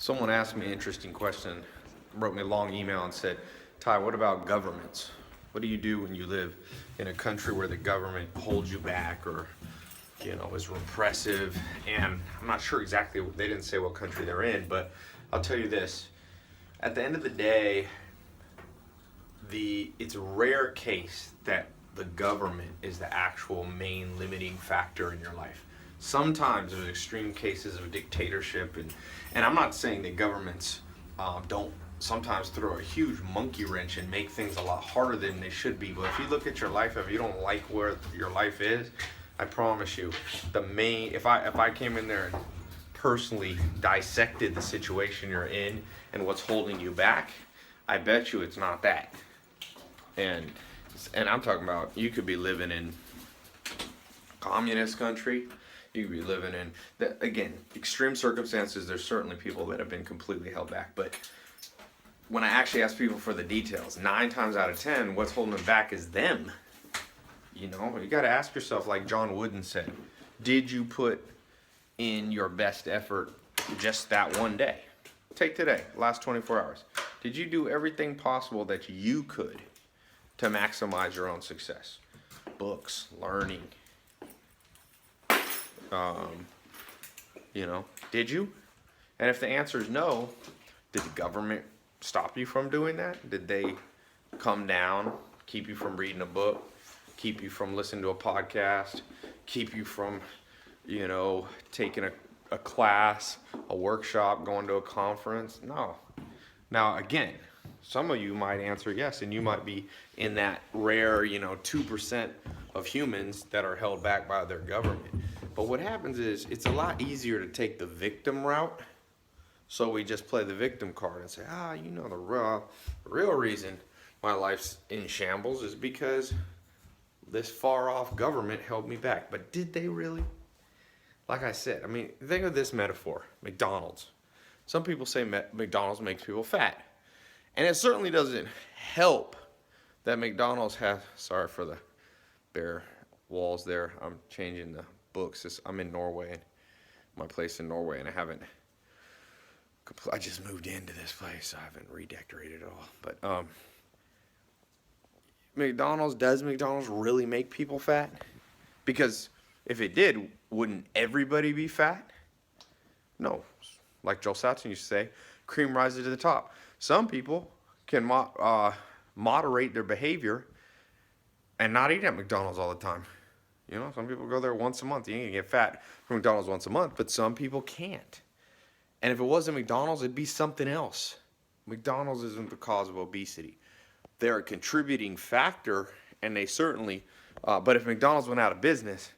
Someone asked me an interesting question, wrote me a long email and said, Ty, what about governments? What do you do when you live in a country where the government holds you back or, is repressive? And I'm not sure exactly, they didn't say what country they're in, but I'll tell you this. At the end of the day, it's a rare case that the government is the actual main limiting factor in your life. Sometimes there's extreme cases of dictatorship, and I'm not saying that governments don't sometimes throw a huge monkey wrench and make things a lot harder than they should be. But if you look at your life, if you don't like where your life is, I promise you, if I came in there and personally dissected the situation you're in and what's holding you back, I bet you it's not that. And I'm talking about, you could be living in communist country. You could be living in, again, extreme circumstances. There's certainly people that have been completely held back. But when I actually ask people for the details, 9 times out of 10, what's holding them back is them. You got to ask yourself, like John Wooden said, did you put in your best effort just that one day? Take today, last 24 hours. Did you do everything possible that you could to maximize your own success? Books, learning. Did you? And if the answer is no, did the government stop you from doing that? Did they come down, keep you from reading a book, keep you from listening to a podcast, keep you from, taking a class, a workshop, going to a conference? No. Now, again, some of you might answer yes, and you might be in that rare, 2% of humans that are held back by their government. But what happens is it's a lot easier to take the victim route. So we just play the victim card and say, the real reason my life's in shambles is because this far off government held me back. But did they really? Like I said, think of this metaphor, McDonald's. Some people say McDonald's makes people fat. And it certainly doesn't help that McDonald's has, sorry for the bare walls there. I'm changing the books. I'm in Norway, my place in Norway, and I just moved into this place, so I haven't redecorated at all. But does McDonald's really make people fat? Because if it did, wouldn't everybody be fat? No. Like Joel Salatin used to say, cream rises to the top. Some people can moderate their behavior and not eat at McDonald's all the time. Some people go there once a month. You ain't gonna get fat from McDonald's once a month, but some people can't. And if it wasn't McDonald's, it'd be something else. McDonald's isn't the cause of obesity. They're a contributing factor, and they certainly, but if McDonald's went out of business,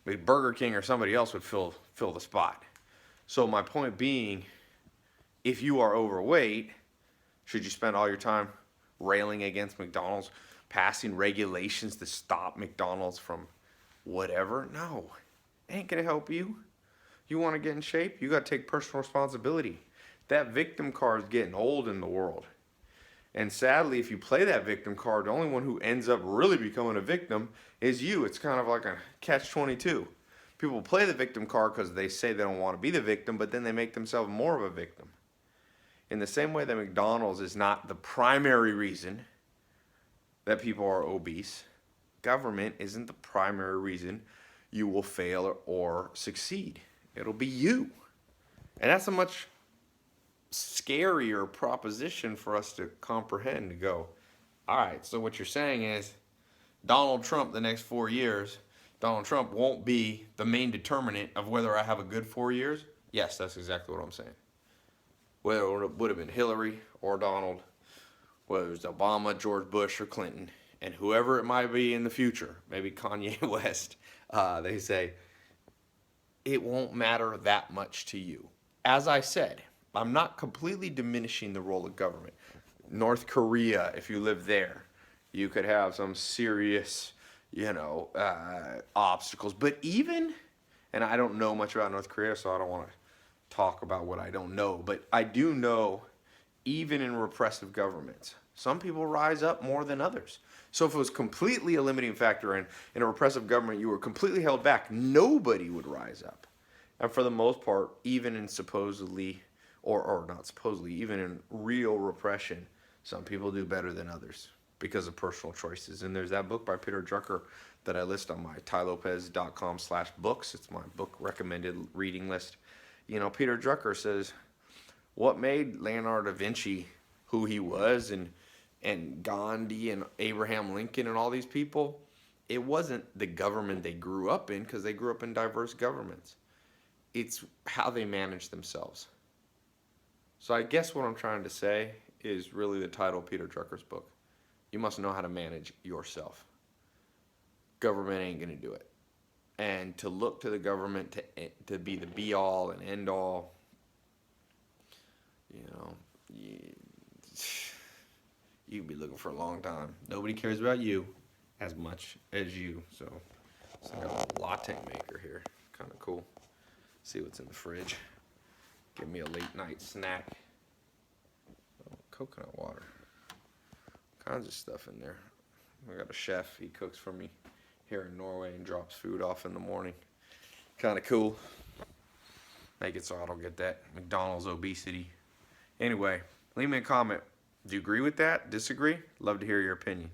Burger King or somebody else would fill the spot. So my point being, if you are overweight, should you spend all your time railing against McDonald's, passing regulations to stop McDonald's from whatever? No, it ain't gonna help you. You want to get in shape? You got to take personal responsibility. That victim card is getting old in the world. And sadly, if you play that victim card, the only one who ends up really becoming a victim is you. It's kind of like a catch-22. People play the victim card because they say they don't want to be the victim, but then they make themselves more of a victim. In the same way that McDonald's is not the primary reason that people are obese, government isn't the primary reason you will fail or succeed. It'll be you. And that's a much scarier proposition for us to comprehend, to go, all right, so what you're saying is Donald Trump the next 4 years, Donald Trump won't be the main determinant of whether I have a good 4 years? Yes, that's exactly what I'm saying. Whether it would have been Hillary or Donald, whether it was Obama, George Bush, or Clinton, and whoever it might be in the future, maybe Kanye West, they say, it won't matter that much to you. As I said, I'm not completely diminishing the role of government. North Korea, if you live there, you could have some serious, obstacles. But even, and I don't know much about North Korea, so I don't want to talk about what I don't know, but I do know, even in repressive governments, some people rise up more than others. So if it was completely a limiting factor in a repressive government, you were completely held back, nobody would rise up. And for the most part, even in supposedly or not supposedly, even in real repression, some people do better than others because of personal choices. And there's that book by Peter Drucker that I list on my tylopez.com/books. It's my book recommended reading list. You know, Peter Drucker says what made Leonardo da Vinci who he was, and Gandhi and Abraham Lincoln and all these people, it wasn't the government they grew up in, because they grew up in diverse governments. It's how they managed themselves. So I guess what I'm trying to say is really the title of Peter Drucker's book. You must know how to manage yourself. Government ain't gonna do it. And to look to the government to be the be all and end all, you know, you can be looking for a long time. Nobody cares about you as much as you. So I got a latte maker here. Kind of cool. See what's in the fridge. Give me a late night snack. Oh, coconut water. Kinds of stuff in there. I got a chef. He cooks for me here in Norway and drops food off in the morning. Kind of cool. Make it so I don't get that McDonald's obesity. Anyway, leave me a comment. Do you agree with that? Disagree? Love to hear your opinion.